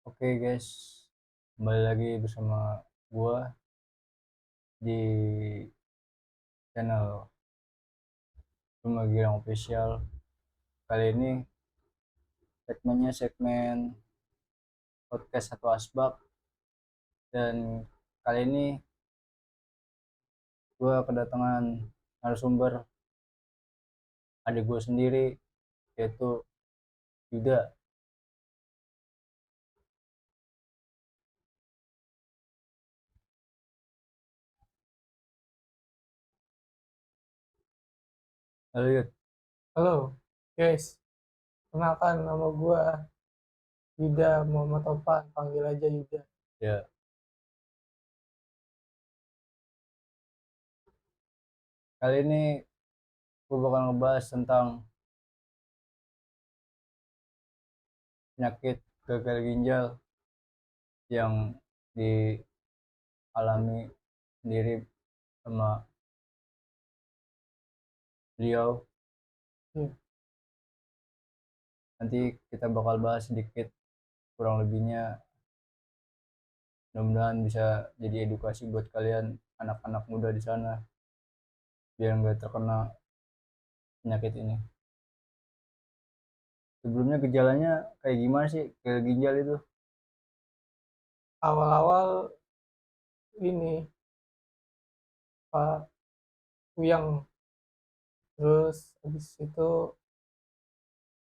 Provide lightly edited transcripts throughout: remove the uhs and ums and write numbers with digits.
Oke guys, kembali lagi bersama gua di channel Rumah Girang Official. Kali ini segmennya segmen podcast satu asbak, dan kali ini gua kedatangan narasumber adik gua sendiri, yaitu Yuda. Halo Yud. Halo, guys. Kenalkan nama gua Yuda Muhammad Topan, panggil aja Yuda. Ya, kali ini gua bakal ngebahas tentang penyakit gagal ginjal yang dialami sendiri sama beliau. Ya, Nanti kita bakal bahas sedikit kurang lebihnya, mudah-mudahan bisa jadi edukasi buat kalian anak-anak muda di sana biar nggak terkena penyakit ini. Sebelumnya gejalanya kayak gimana sih gagal ginjal itu? awal-awal ini Pak Uyang, terus habis itu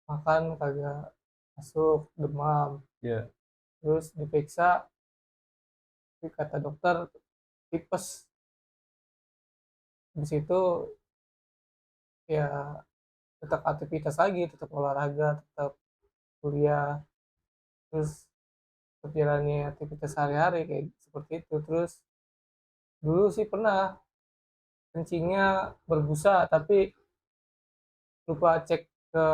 makan kagak masuk, demam, Ya, terus diperiksa, kata dokter tipes. Habis itu ya tetap aktivitas lagi, tetap olahraga, tetap kuliah, terus tetap jalani aktivitas sehari-hari kayak seperti itu. Terus dulu sih pernah kencingnya berbusa, tapi lupa cek ke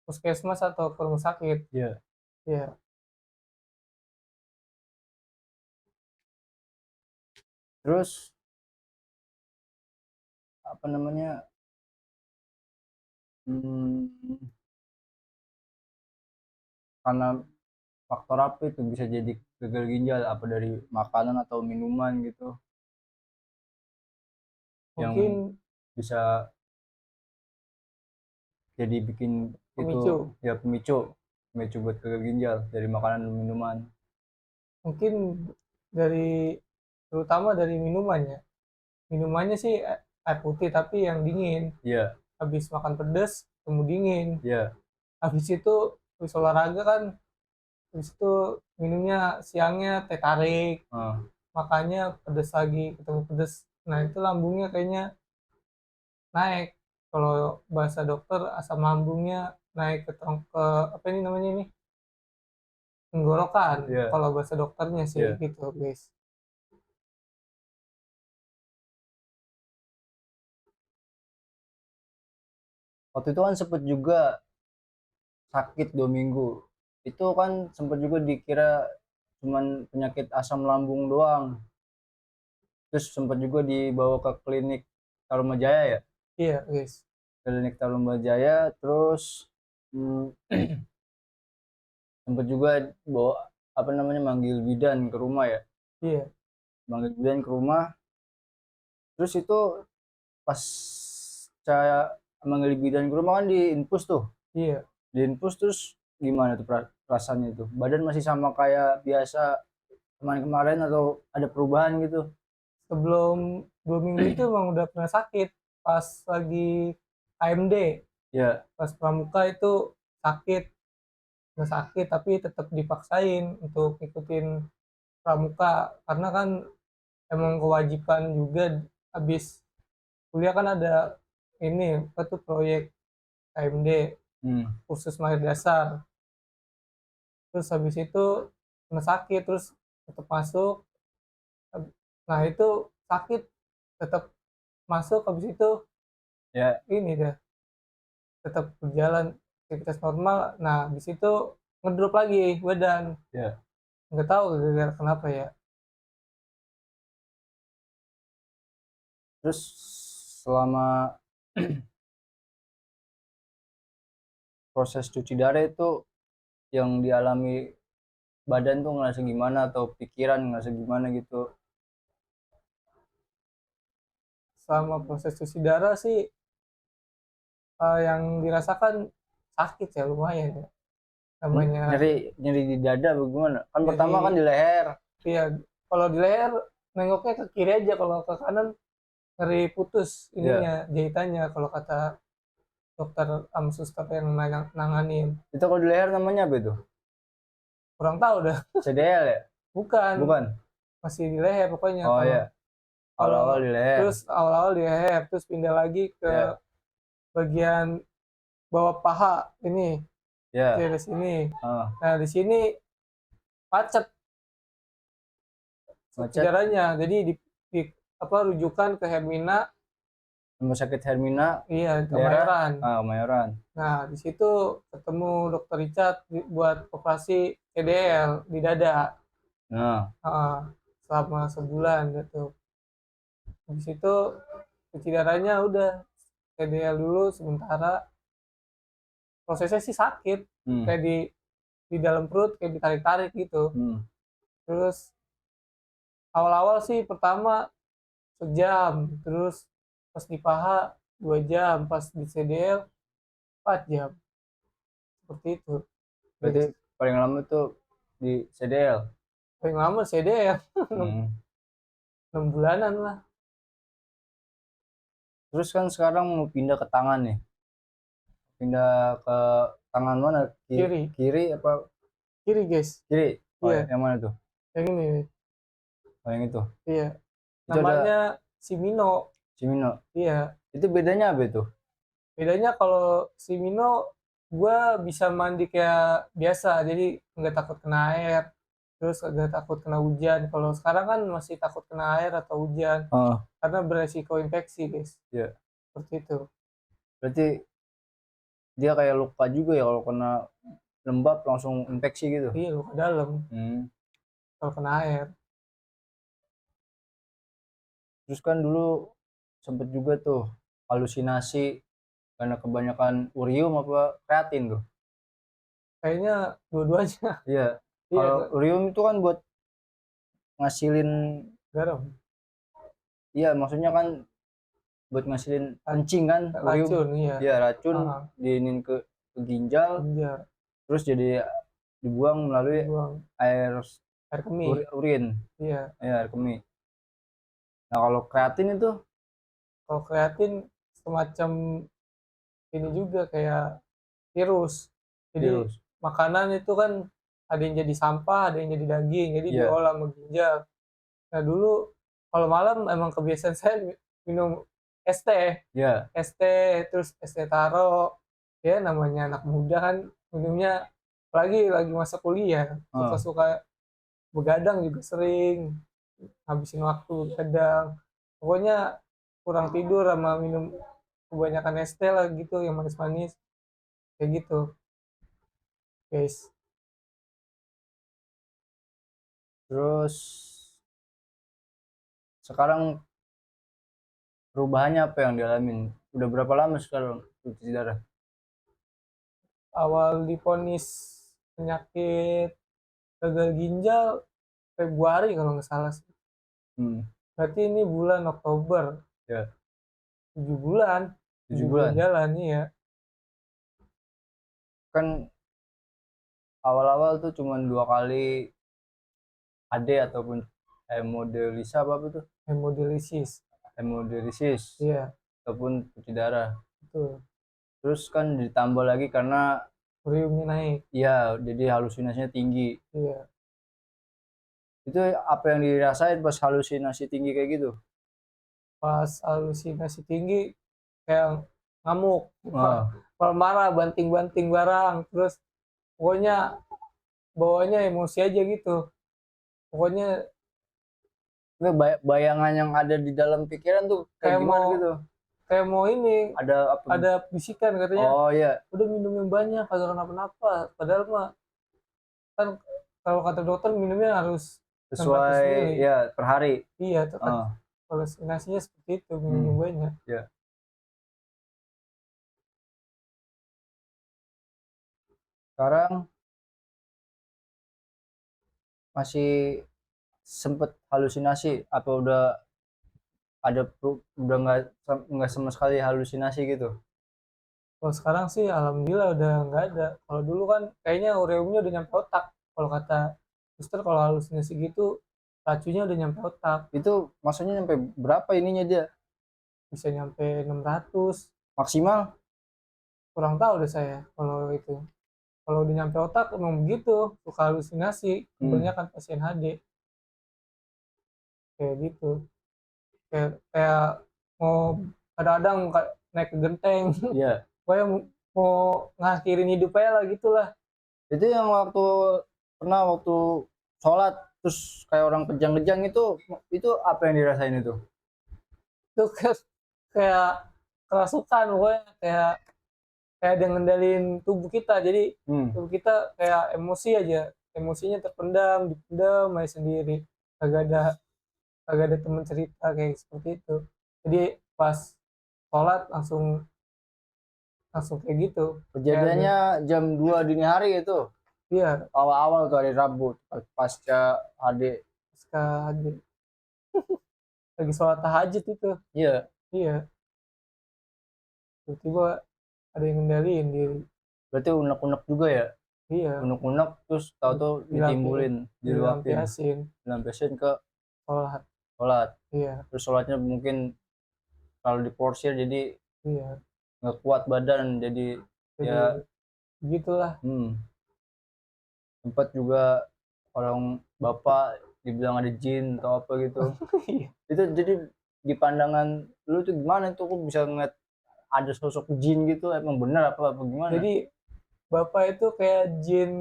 puskesmas atau ke rumah sakit. ya. Ya, Terus apa namanya? hmm, karena faktor apa itu bisa jadi gagal ginjal? Apa dari makanan atau minuman gitu yang mungkin bisa jadi bikin itu, pemicu. ya pemicu pemicu buat gagal ginjal dari makanan dan minuman. Mungkin dari terutama dari minumannya. Minumannya sih air putih tapi yang dingin. Iya, Habis makan pedas, ketemu dingin. iya. Habis itu habis olahraga kan, habis itu minumnya siangnya teh tarik, Ah, makannya pedas lagi, ketemu pedas. Nah, itu lambungnya kayaknya naik. Kalau bahasa dokter asam lambungnya naik ke apa ini namanya ini? Tenggorokan, iya, kalau bahasa dokternya sih iya. gitu guys. Waktu itu kan sempet juga sakit 2 minggu. Itu kan sempet juga dikira cuman penyakit asam lambung doang. Terus sempet juga dibawa ke klinik Tarumajaya ya. Iya guys. Klinik Tarumajaya, terus hmm, sempet juga bawa apa namanya, manggil bidan ke rumah ya. Iya, Manggil bidan ke rumah. Terus itu pas saya manggil bidan ke rumah kan diinfus tuh. iya. Diinfus terus gimana tuh perasaannya itu? Badan masih sama kayak biasa kemarin-kemarin atau ada perubahan gitu? Sebelum 2 minggu itu emang udah pernah sakit pas lagi AMD, Ya, pas pramuka itu sakit, nggak sakit tapi tetap dipaksain untuk ikutin pramuka karena kan emang kewajiban juga. Habis kuliah kan ada ini apa tuh proyek AMD, hmm, kursus mahir dasar. Terus habis itu kena sakit, terus tetap masuk. Nah itu sakit tetap masuk, habis itu ya, ini dah tetap berjalan aktivitas normal. Nah habis itu ngedrop lagi badan, ya. nggak tahu gara-gara kenapa ya. Terus selama proses cuci darah itu yang dialami badan tuh ngerasa gimana atau pikiran ngerasa gimana gitu? Selama proses cuci darah sih yang dirasakan sakit ya lumayan ya. Namanya Nyeri nyeri di dada bagaimana? Kan pertama kan nyeri, di leher. iya kalau di leher nengoknya ke kiri aja, kalau ke kanan ngeri putus Ya, ininya jahitannya kalau kata dokter suster yang nanganin. itu kalau di leher namanya apa itu? Kurang tahu dah. CDL ya? Bukan, Bukan. masih di leher pokoknya. Oh kalau ya, kalau awal-awal di leher. terus awal-awal di leher, terus pindah lagi ke Ya, bagian bawah paha ini, ya. dari sini. Ah, Nah di sini macet macet. sejarahnya, jadi di apa rujukan ke Hermina. Rumah sakit Hermina, Iya, daerah Kemayoran. Kemayoran. Nah di situ ketemu dokter Richard buat operasi CDL di dada. Nah, Selama sebulan gitu. Habis itu cuci darahnya udah CDL dulu sementara. Prosesnya sih sakit, hmm, kayak di dalam perut kayak ditarik-tarik gitu. hmm. Terus awal-awal sih pertama sejam, terus pas di paha 2 jam, pas di CDL 4 jam, seperti itu Berarti guys. paling lama tuh di CDL. Paling lama CDL Hmm. 6 bulanan lah. Terus kan sekarang mau pindah ke tangan nih. Pindah ke tangan mana? Kiri, Kiri apa kiri guys. kiri? Oh ya, Iya, yang mana tuh? yang ini nih. Oh yang itu. Iya, Itu ada namanya Simino. Cimino. Iya, Itu bedanya apa itu? bedanya kalau Simino gue bisa mandi kayak biasa, jadi nggak takut kena air, terus nggak takut kena hujan. Kalau sekarang kan masih takut kena air atau hujan Oh, karena beresiko infeksi guys, ya. seperti itu. Berarti dia kayak luka juga ya kalau kena lembab langsung infeksi gitu. Iya, luka dalam Hmm. kalau kena air. Terus kan dulu sempet juga tuh halusinasi karena kebanyakan urium apa kreatin tuh. Kayaknya dua-duanya. Iya. Iya, Kalau urium itu kan buat ngasilin, garam, iya maksudnya kan buat ngasilin kencing kan urium. racun, iya. Iya racun Ah, diinin ke ginjal ginjal terus jadi dibuang melalui dibuang air air kemih. urin, Iya, ya air kemih. Nah kalau kreatin itu kalau kreatin semacam ini juga kayak virus. Jadi virus. makanan itu kan ada yang jadi sampah, ada yang jadi daging, jadi Iya, diolah sama ginjal. Nah dulu kalau malam emang kebiasaan saya minum es teh, iya. terus es teh taro. Ya namanya anak muda kan minumnya, lagi masa kuliah, Oh. suka-suka begadang juga sering, habisin waktu kadang. Pokoknya kurang tidur sama minum kebanyakan es teh lah gitu yang manis-manis kayak gitu guys. Terus sekarang perubahannya apa yang dialamin? Udah berapa lama sekarang cuci darah? Awal diponis penyakit gagal ginjal Februari kalau nggak salah sih. Hmm, Berarti ini bulan Oktober, ya 7 bulan, tujuh 7 bulan bulan. jalan nih ya. Kan awal-awal tuh cuma 2 kali AD ataupun hemodialisa apa tuh? Hemodialisis, Hemodialisis iya ataupun cuci darah. betul. Terus kan ditambah lagi karena Uriumnya naik, ya jadi halusinasinya tinggi. iya. Itu apa yang dirasain pas halusinasi tinggi kayak gitu? Pas halusinasi tinggi kayak ngamuk, Wah, kalau marah banting-banting barang, terus pokoknya bawanya emosi aja gitu. Pokoknya nggak bayangan yang ada di dalam pikiran tuh kayak kayak gimana mau gitu? kayak mau ini, Ada apa? ada bisikan katanya Oh iya, udah minum yang banyak kagak kenapa-napa, padahal mah kan kalau kata dokter minumnya harus 600 sesuai mili. ya per hari. Iya itu kan Oh, halusinasinya seperti itu, minum hmm, yang banyak. ya. Sekarang masih sempet halusinasi apa udah udah nggak sama sekali halusinasi gitu? Kalau sekarang sih alhamdulillah udah nggak ada. Kalau dulu kan kayaknya ureumnya udah nyampe otak. Kalau kata suster kalau halusinasi gitu racunnya udah nyampe otak. Itu maksudnya sampai berapa ininya dia? Bisa nyampe 600. Maksimal? Kurang tahu deh saya kalau itu. Kalau udah nyampe otak emang begitu. Suka halusinasi. Hmm. Kebanyakan pasien HD. Kayak gitu. Kayak mau kadang-kadang naik ke genteng. Iya. Pokoknya mau ngakhirin hidup aja lah gitulah. Itu yang waktu sholat terus kayak orang kejang-kejang itu apa yang dirasain itu? Itu kayak kerasukan pokoknya kayak kayak ada ngendalin tubuh kita jadi Hmm. tubuh kita kayak emosi aja emosinya terpendam dipendam aja sendiri kagak ada kagak ada teman cerita kayak seperti itu jadi pas sholat langsung langsung kayak gitu kayak ada Kejadiannya jam 2 dini hari itu. iya Awal-awal tuh hari Rabu pasca HD. ada lagi sholat tahajud itu Iya. iya tiba-tiba ada yang ngendalin diri Berarti unek-unek juga ya. iya Unek-unek terus tahu-tahu ditimbulin, diluapin, dilampiasin dilampiasin ke sholat sholat. iya Terus sholatnya mungkin kalau diporsir jadi iya nggak kuat badan jadi jadi ya. begitulah. Sempat juga orang bapak dibilang ada jin atau apa gitu. Iya. Itu jadi di pandangan lu tuh gimana tuh kok bisa ngeliat ada sosok jin gitu, emang bener apa gimana? Jadi bapak itu kayak jin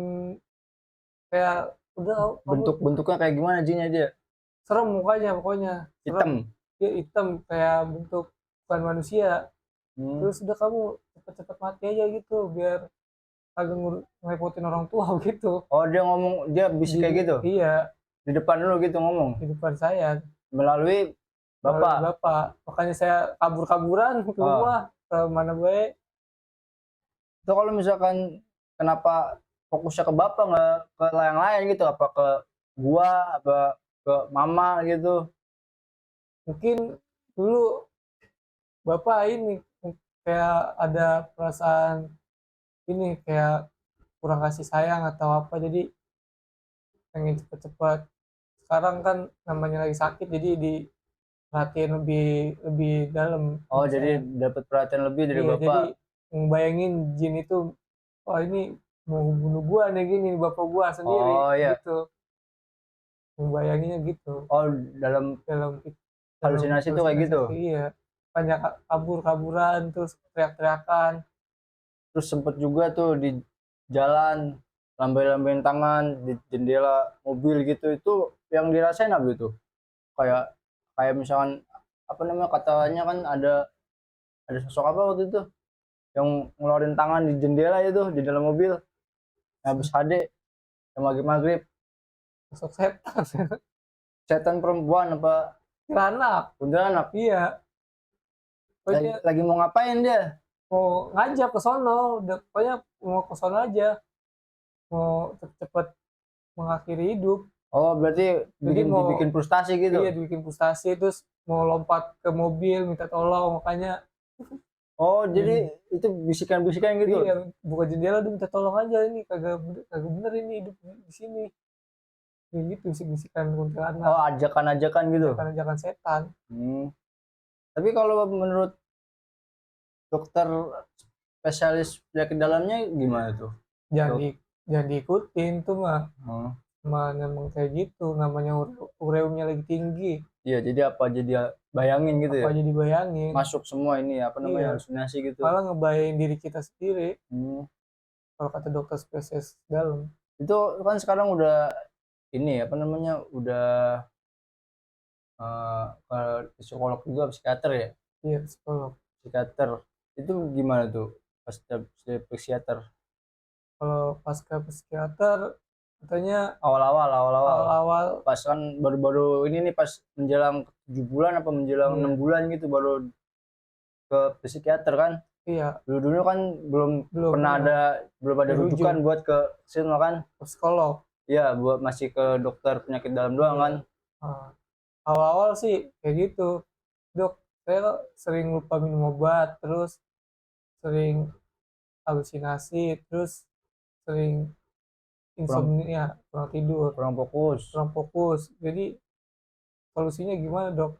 kayak udah kamu Bentuknya kayak gimana jinnya dia? serem mukanya pokoknya serem Hitam. dia hitam kayak bentuk bukan manusia Hmm. terus udah kamu cepet-cepet mati aja gitu biar kagak ngerepotin orang tua gitu Oh, dia ngomong, dia bisik kayak gitu iya di depan lu gitu ngomong di depan saya melalui lalu bapak. bapak makanya saya kabur-kaburan ke Oh, rumah ke mana baik itu kalau misalkan kenapa fokusnya ke bapak nggak ke yang lain gitu, apa ke gua apa ke mama gitu? mungkin dulu bapak ini kayak ada perasaan ini kayak kurang kasih sayang atau apa jadi pengen cepet-cepet sekarang kan namanya lagi sakit jadi diperhatiin lebih lebih dalam Oh, sama jadi saya dapat perhatian lebih dari iya jadi bapak. ngebayangin jin itu wah ini mau bunuh gua nih gini bapak gua sendiri Oh ya. gitu ngebayanginnya gitu Oh, dalam dalam dalam halusinasi tuh kayak gitu. halusinasi iya banyak kabur-kaburan terus teriak-teriakan Terus sempet juga tuh di jalan lambai-lambain tangan di jendela mobil gitu, itu yang dirasain apa itu? Kayak kayak misalkan apa namanya, katanya kan ada sosok apa waktu itu yang ngeluarin tangan di jendela itu, di dalam mobil habis HD yang maghrib, sosok setan setan perempuan apa anak kuntilanak, iya pokoknya lagi mau ngapain dia? mau ngajak ke sono udah pokoknya mau ke sono aja mau cepet-cepet mengakhiri hidup Oh, berarti jadi mau dibikin frustasi gitu. iya dibikin frustasi terus mau lompat ke mobil minta tolong makanya Oh, jadi jadi itu bisikan-bisikan gitu. iya buka jendela dia minta tolong aja ini kagak bener ini hidup di sini kayak gitu bisik-bisikan kuntilanak Oh, ajakan-ajakan gitu. ajakan-ajakan setan Hmm. Tapi kalau menurut dokter spesialis penyakit dalamnya gimana tuh? jangan Dok. di jangan diikutin tuh mah Oh. mah emang kayak gitu namanya ureumnya lagi tinggi Iya, jadi apa aja dia bayangin gitu apa ya. aja dibayangin Masuk semua ini apa namanya, iya halusinasi gitu. malah ngebayangin diri kita sendiri Hmm. kalau kata dokter spesies dalam Itu kan sekarang udah ini apa namanya, udah ke psikolog juga, psikiater ya. iya psikolog Psikiater itu gimana tuh pas psikiater kalau pasca psikiater katanya awal-awal awal-awal pas kan baru-baru ini nih pas menjelang 7 bulan apa menjelang iya 6 bulan gitu baru ke psikiater kan. iya Dulu kan belum belum pernah pernah belum ada dirujuk rujukan buat ke sini kan. ke psikolog Iya, buat masih ke dokter penyakit dalam doang kan. Nah, awal-awal sih kayak gitu, dok saya sering lupa minum obat, terus sering halusinasi, terus sering kurang insomnia, kurang tidur, kurang fokus. kurang fokus. Jadi solusinya gimana dok?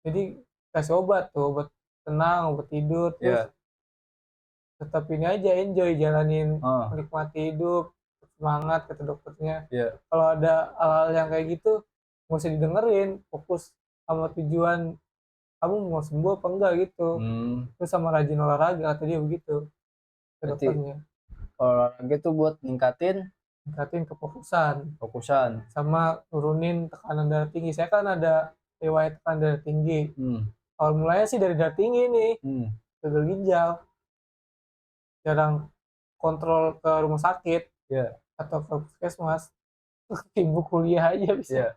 Jadi kasih obat tuh, obat tenang, obat tidur, terus Iya. tetap ini aja enjoy jalanin, Oh, menikmati hidup, semangat kata dokternya. iya. Kalau ada hal-hal yang kayak gitu nggak usah didengerin, fokus sama tujuan kamu mau sembuh apa enggak gitu. Hmm, Terus sama rajin olahraga kata dia begitu ke berarti dokternya. olahraga tuh buat ningkatin Tingkatin kefokusan fokusan. sama turunin tekanan darah tinggi. Saya kan ada riwayat tekanan darah tinggi. Hmm. Awal mulanya sih dari darah tinggi nih, Hmm. gagal ginjal, jarang kontrol ke rumah sakit Iya. atau ke puskesmas, sibuk kuliah aja bisa. Iya.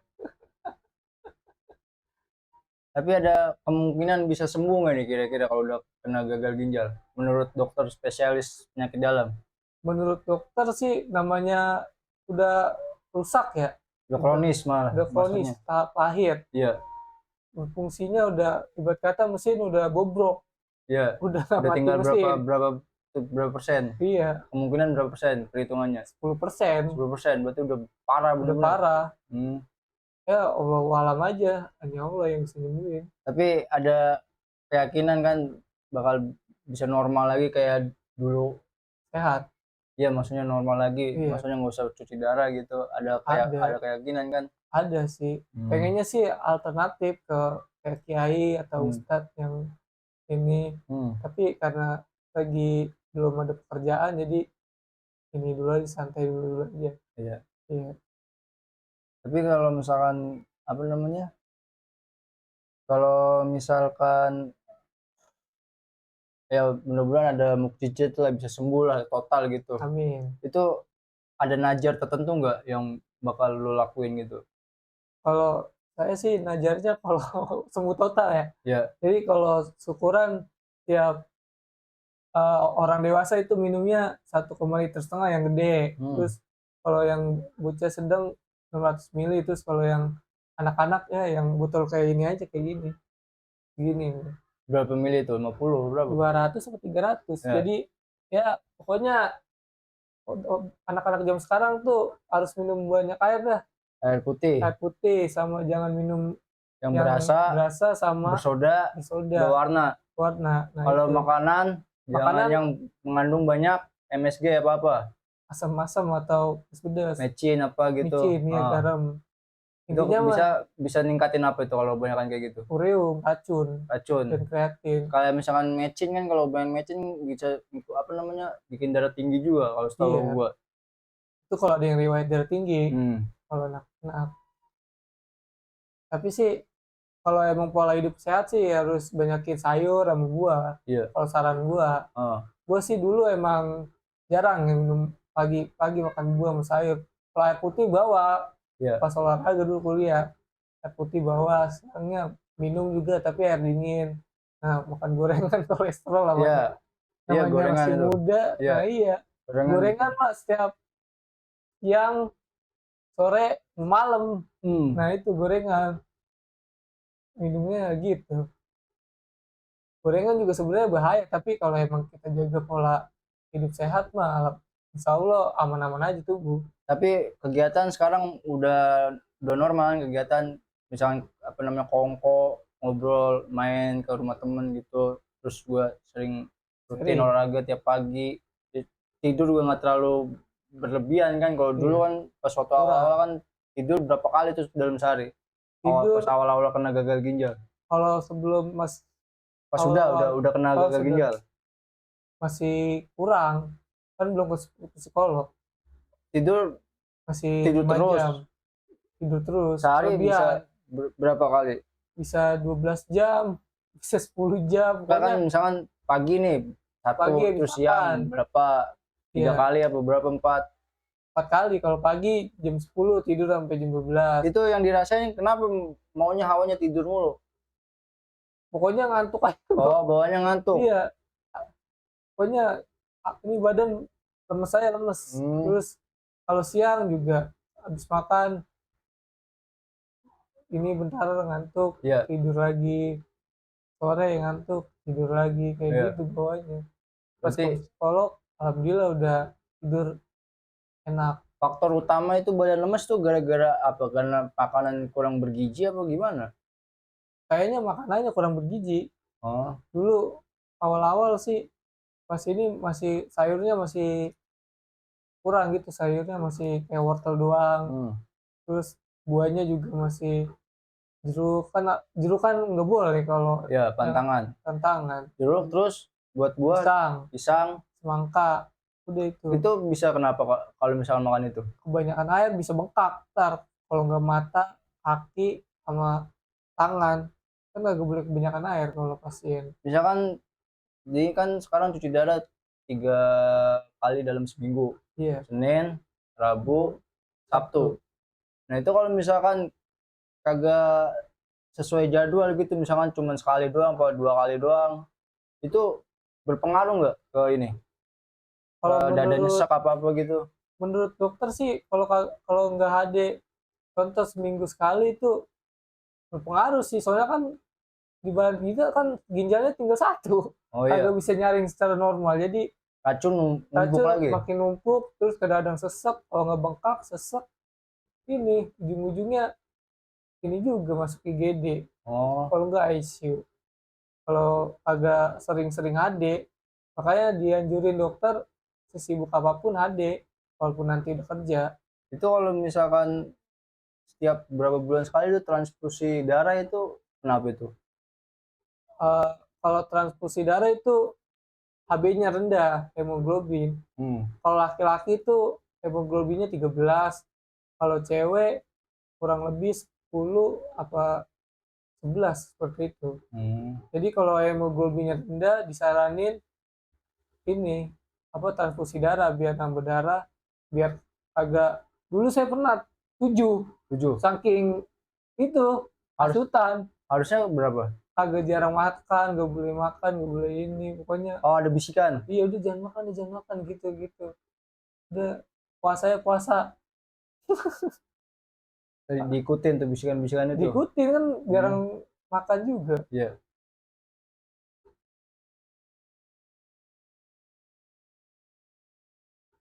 Tapi ada kemungkinan bisa sembuh nggak nih kira-kira kalau udah kena gagal ginjal? Menurut dokter spesialis penyakit dalam. Menurut dokter sih namanya udah rusak ya, Udah kronis malah udah kronis maksudnya. tahap akhir, Iya. fungsinya udah ibarat kata mesin udah bobrok, Iya. udah nggak Udah mati tinggal berapa mesin. berapa berapa persen? Iya, Kemungkinan berapa persen perhitungannya? 10%, 10%. Berarti udah parah udah bener-bener. parah. Hmm. Ya Allah alam aja, hanya Allah yang bisa nyembuhin. Tapi ada keyakinan kan bakal bisa normal lagi kayak dulu. Sehat. Iya, maksudnya normal lagi. Iya, Maksudnya nggak usah cuci darah gitu. Ada ada, keyakinan kan? ada sih. Hmm. Pengennya sih alternatif ke kayak kiai atau Hmm. ustadz yang ini, Hmm. tapi karena lagi belum ada pekerjaan jadi ini dulu aja, santai dulu aja. Iya. Iya, Tapi kalau misalkan apa namanya? Kalau misalkan ya mudah-mudahan ada mukjizat lah bisa sembuh lah total gitu. amin. Itu ada najar tertentu nggak yang bakal lo lakuin gitu? Kalau saya sih najarnya kalau sembuh total ya. Ya. Jadi kalau syukuran tiap orang dewasa itu minumnya 1,5 liter yang gede. Hmm. Terus kalau yang bocah sedang 600 mili. Terus kalau yang anak-anak ya yang botol kayak ini aja kayak gini. Gini. Berapa mili itu? 50 berapa? 200 atau 300. Ya. Jadi ya pokoknya anak-anak zaman sekarang tuh harus minum banyak air dah. Air putih Air putih sama jangan minum yang yang berasa, berasa sama bersoda, soda berwarna. warna. Nah Kalau itu makanan jangan makanan yang mengandung banyak MSG apa-apa, asam-asam atau pedas, mecin apa gitu. micin ya, Ah, garam. itu Intinya mah bisa bisa ningkatin apa itu kalau kebanyakan kayak gitu? ureum, racun, Racun. dan kreatin. Kayak misalkan mecin kan kalau banyak mecin bisa apa namanya bikin darah tinggi juga kalau setahu Iya, gua. itu kalau ada yang riwayat darah tinggi, Hmm. kalau anak-anak. Tapi sih kalau emang pola hidup sehat sih harus banyakin sayur sama buah. Iya. Kalau saran gua, Oh. gua sih dulu emang jarang yang minum pagi-pagi makan buah sama sayur. Kalau air putih bawa Iya. pas olahraga dulu kuliah, air putih bawa, sekarangnya minum juga tapi air dingin. Nah, makan gorengan kolesterol lah, Iya. Iya, namanya gorengan masih itu. muda. Iya, Nah iya, gorengan. gorengan mah setiap siang, sore, malam. Hmm. Nah itu gorengan, minumnya gitu. Gorengan juga sebenarnya bahaya, tapi kalau emang kita jaga pola hidup sehat mah insya Allah aman-aman aja tubuh. Tapi kegiatan sekarang udah normal kan, kegiatan misalnya apa namanya kongko, ngobrol, main ke rumah temen gitu. Terus gua sering rutin Sering. olahraga tiap pagi. Tidur juga nggak terlalu berlebihan kan. Kalau dulu Iya. kan pas waktu Kurang. awal-awal kan tidur berapa kali terus dalam sehari. Tidur Pas awal-awal kena gagal ginjal. kalau sebelum Pas awal-awal udah kena kalau gagal sudah ginjal. masih kurang, kan belum ke psikolog, Tidur masih tidur 5 terus. jam tidur terus, Sehari bisa kelebihan berapa kali? bisa 12 jam, bisa 10 jam, Enggak kan pokoknya misalkan pagi nih satu, pagi habis terus siang makan. berapa, 3 Iya, kali apa berapa, 4. 4 kali. Kalau pagi jam 10 tidur sampai jam 12. Itu yang dirasain kenapa maunya hawanya tidur mulu? Pokoknya ngantuk aja. Oh, bawaannya ngantuk. Iya, pokoknya ini badan lemes, saya lemes. Hmm. Terus kalau siang juga habis makan ini bentar ngantuk, Iya, tidur lagi, sore ngantuk, tidur lagi, kayak iya. gitu bawaannya. Pas ke Berarti psikolog, alhamdulillah udah tidur enak. faktor utama itu badan lemes tuh gara-gara apa? Karena makanan kurang bergizi apa gimana? Kayaknya makanannya kurang bergizi. Oh, Dulu awal-awal sih pas ini masih sayurnya masih kurang gitu, sayurnya masih kayak wortel doang, hmm. terus buahnya juga masih jeruk kan nggak boleh kalau Ya, yang pantangan. tantangan. Jeruk terus buat buah, Pisang, pisang. semangka, udah itu. Itu bisa kenapa Kak, kalau misalnya makan itu? Kebanyakan air bisa bengkak ntar kalau nggak mata, kaki, sama tangan, kan nggak boleh kebanyakan air kalau pasien. Misalkan jadi kan sekarang cuci darah 3 kali dalam seminggu. Iya, Senin, Rabu, Sabtu. Sabtu. Nah itu kalau misalkan kagak sesuai jadwal gitu, misalkan cuma sekali doang atau 2 kali doang, itu berpengaruh nggak ke ini? Ke Kalau dada menurut nyesek apa-apa gitu? menurut dokter sih kalau nggak HD contoh seminggu sekali itu berpengaruh sih, soalnya kan di badan kita kan ginjalnya tinggal satu, Oh kagak iya, bisa nyaring secara normal, jadi racun numpuk racun lagi. makin numpuk, terus kadang-kadang sesek, kalau nggak bengkak sesek, ini ujung-ujungnya ini juga masuk IGD, Oh, kalau nggak ICU, kalau agak sering-sering HD. Makanya dianjurin dokter sesibuk apapun HD walaupun nanti udah kerja. itu kalau misalkan setiap berapa bulan sekali itu transfusi darah itu kenapa itu? Eh, Kalau transfusi darah itu HB-nya rendah, hemoglobin. Hmm. Kalau laki-laki itu hemoglobinnya 13, kalau cewek kurang lebih 10 apa 11 seperti itu. Hmm. Jadi kalau hemoglobinnya rendah disaranin ini apa transfusi darah biar nambah darah, biar agak, dulu saya pernah 7 7. saking itu Harus asutan, harusnya berapa? agak jarang makan, gak boleh ini, pokoknya Oh, ada bisikan. iya udah jangan makan gitu gitu, udah puasanya puasa. Diikutin tuh bisikan-bisikan itu. Diikutin kan Hmm. jarang makan juga. Iya.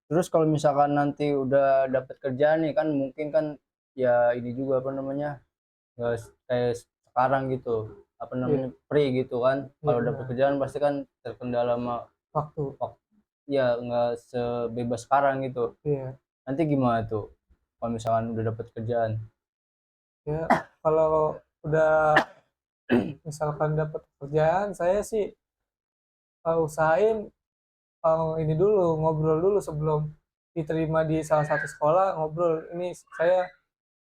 Terus kalau misalkan nanti udah dapat kerjaan nih kan mungkin kan ya ini juga apa namanya nggak kayak sekarang gitu apa Iya, namanya free gitu kan iya kalau dapat benar, kerjaan pasti kan terkendala sama waktu. waktu ya nggak sebebas sekarang gitu Iya, nanti gimana tuh kalau misalkan udah dapat kerjaan. ya kalau udah misalkan dapat kerjaan, saya sih usahain ini dulu, ngobrol dulu sebelum diterima di salah satu sekolah, ngobrol ini saya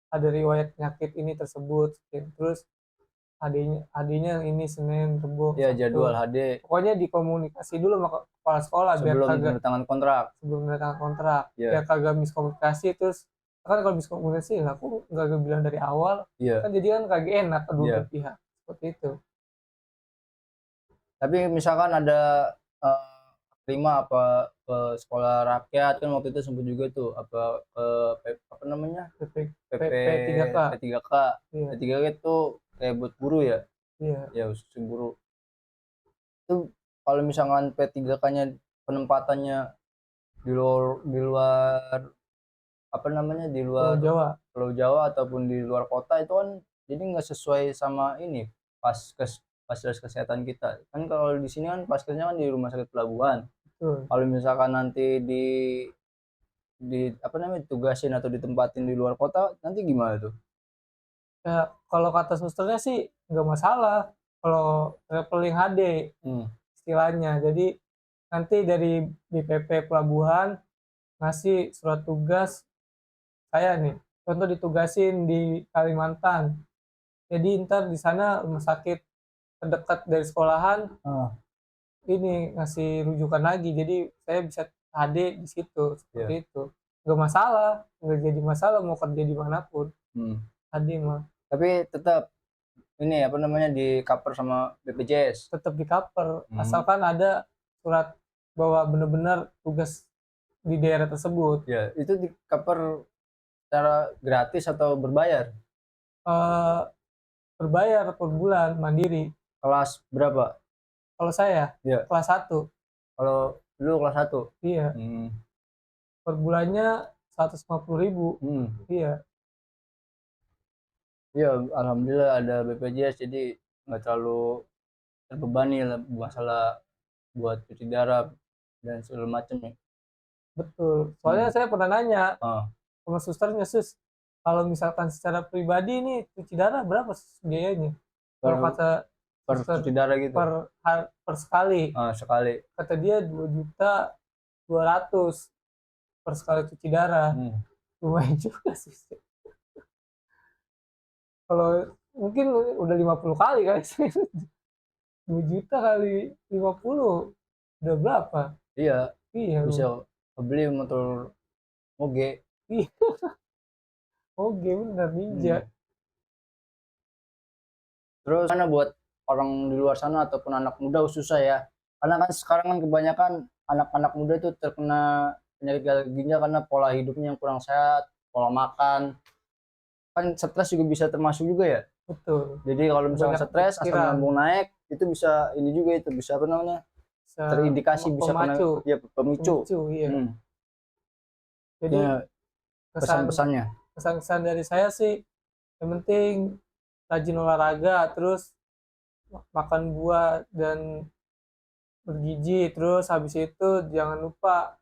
ada riwayat penyakit ini tersebut, terus adanya ini Senin, Rebo, Ya Sabtu, jadwal HD pokoknya dikomunikasi dulu sama kepala sekolah biar sebelum kagak, tanda tangan kontrak. sebelum menandatangani kontrak, biar Ya, kagak miskomunikasi. Terus kan kalau miskomunikasi lah aku nggak bilang dari awal, kan iya, jadi kan kagak enak kedua belah iya. pihak seperti itu. Tapi misalkan ada eh, terima apa ke sekolah rakyat kan waktu itu sempat juga tuh apa ke apa namanya PP PP PP 3K. P3K. Iya, P3K itu kayak buat guru ya, iya. ya khusus guru. Itu kalau misalkan P3K-nya penempatannya di luar apa namanya di Pulau luar Jawa. Pulau Jawa ataupun di luar kota itu kan jadi nggak sesuai sama ini fasilitas kesehatan kita kan kalau di sini kan paskesnya kan di rumah sakit pelabuhan. Betul. Kalau misalkan nanti di apa namanya ditugasin atau ditempatin di luar kota nanti gimana tuh? Ya kalau kata susternya sih nggak masalah kalau traveling HD Hmm. istilahnya. Jadi nanti dari BPP Pelabuhan ngasih surat tugas, saya nih contoh ditugasin di Kalimantan, jadi ntar di sana rumah sakit terdekat dari sekolahan Ah, ini ngasih rujukan lagi, jadi saya bisa HD di situ seperti iya. itu, nggak masalah, nggak jadi masalah mau kerja dimanapun Hmm. HD mah. Tapi tetap ini apa namanya di cover sama BPJS. Tetap di cover Hmm. asalkan ada surat bahwa benar-benar tugas di daerah tersebut. Ya itu di cover secara gratis atau berbayar? Eh, berbayar per bulan mandiri. Kelas berapa? Kalau saya Iya. kelas 1. Kalau dulu kelas 1. Iya, per bulannya 150.000. Iya, Iya, alhamdulillah ada BPJS jadi nggak terlalu terbebani lah masalah buat cuci darah dan segala macam ya. betul. Soalnya saya pernah nanya Ah, sama susternya, "Sus, kalau misalkan secara pribadi nih cuci darah berapa sus biayanya?" per, Kalau kata per suster, cuci darah gitu. per sekali. Sekali. Kata dia 2.200.000 per sekali cuci darah. Lumayan juga sih. Kalau mungkin udah 50 kali kali sih. 2 juta kali 50 udah berapa? Iya, Iya, bisa beli motor moge. iya. Oke, bener ninja. Terus mana buat orang di luar sana ataupun anak muda khususnya ya. Karena kan sekarang kan kebanyakan anak-anak muda itu terkena penyakit gagal ginjal karena pola hidupnya yang kurang sehat, pola makan. Kan stres juga bisa termasuk juga ya. Betul. Jadi kalau misalkan Banyak stres, asam pikiran, lambung naik, itu bisa ini juga itu bisa apa namanya? bisa Terindikasi bisa kena pemacu, ya pemicu. pemicu, iya. Itu Jadi kesan pesan-pesannya. kesan-kesan dari saya sih yang penting rajin olahraga, terus makan buah dan bergizi, terus habis itu jangan lupa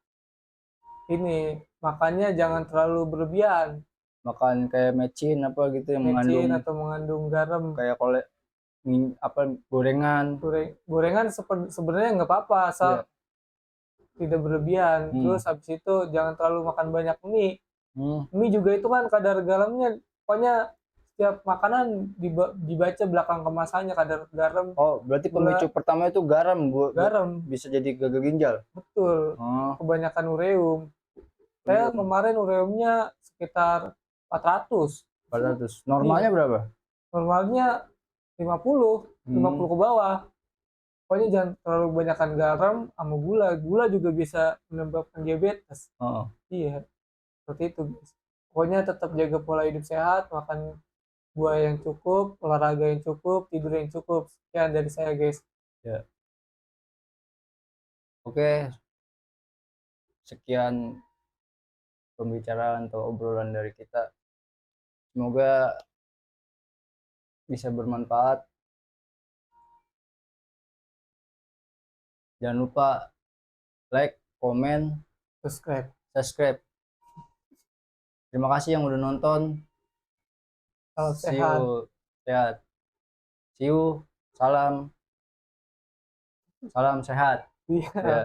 ini makannya jangan terlalu berlebihan, Makan kayak mecin apa gitu yang mecin mengandung atau mengandung garam. kayak apa gorengan. Gorengan sebenarnya nggak apa-apa asal Iya. tidak berlebihan. Terus habis itu jangan terlalu makan banyak mie. Mie juga itu kan kadar garamnya, pokoknya setiap makanan dibaca belakang kemasannya kadar garam, Oh, berarti gula, pemicu pertama itu garam garam. bisa jadi gagal ginjal. Betul. Oh, Kebanyakan ureum. Saya kemarin ureumnya sekitar 400. 400. Normalnya Iya. berapa? Normalnya 50, 50 ke bawah. Pokoknya jangan terlalu banyakkan garam sama gula. Gula juga bisa menyebabkan diabetes. Oh. Iya, seperti itu, guys. Pokoknya tetap jaga pola hidup sehat, makan buah yang cukup, olahraga yang cukup, tidur yang cukup. Sekian dari saya, guys. Ya. Oke, sekian pembicaraan atau obrolan dari kita. Semoga bisa bermanfaat. Jangan lupa like, komen, subscribe. Terima kasih yang udah nonton. Salam See sehat. you. Sehat. See you. Salam. Salam sehat. Iya. Ya.